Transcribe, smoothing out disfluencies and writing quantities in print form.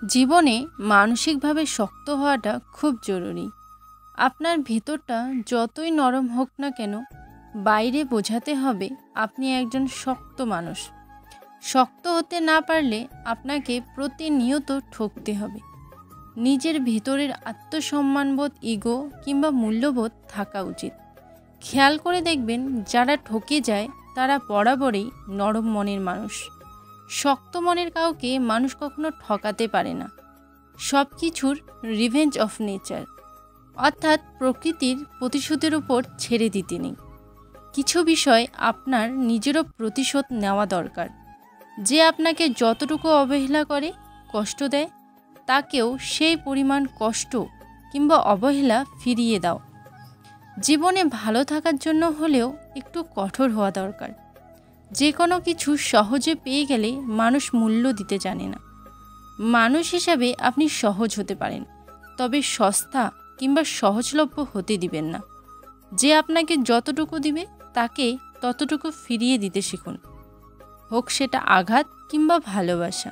জীবনে মানসিকভাবে শক্ত হওয়াটা খুব জরুরি। আপনার ভিতরটা যতই নরম হোক না কেন, বাইরে বোঝাতে হবে আপনি একজন শক্ত মানুষ। শক্ত হতে না পারলে আপনাকে প্রতিনিয়ত ঠকতে হবে। নিজের ভিতরের আত্মসম্মানবোধ, ইগো কিংবা মূল্যবোধ থাকা উচিত। খেয়াল করে দেখবেন, যারা ঠকে যায় তারা বরাবরই নরম মনের মানুষ। শক্ত মনের কাউকে মানুষ কখনো ঠকাতে পারে না। সব কিছুর রিভেঞ্জ অফ নেচার, অর্থাৎ প্রকৃতির প্রতিশোধের উপর ছেড়ে দিতে নেই। কিছু বিষয় আপনার নিজেরও প্রতিশোধ নেওয়া দরকার। যে আপনাকে যতটুকু অবহেলা করে, কষ্ট দেয়, তাকেও সেই পরিমাণ কষ্ট কিংবা অবহেলা ফিরিয়ে দাও। জীবনে ভালো থাকার জন্য হলেও একটু কঠোর হওয়া দরকার। যে কোনো কিছু সহজে পেয়ে গেলে মানুষ মূল্য দিতে জানে না। মানুষ হিসাবে আপনি সহজ হতে পারেন, তবে সস্তা কিংবা সহজলভ্য হতে দিবেন না। যে আপনাকে যতটুকু দিবে তাকে ততটুকু ফিরিয়ে দিতে শিখুন, হোক সেটা আঘাত কিংবা ভালোবাসা।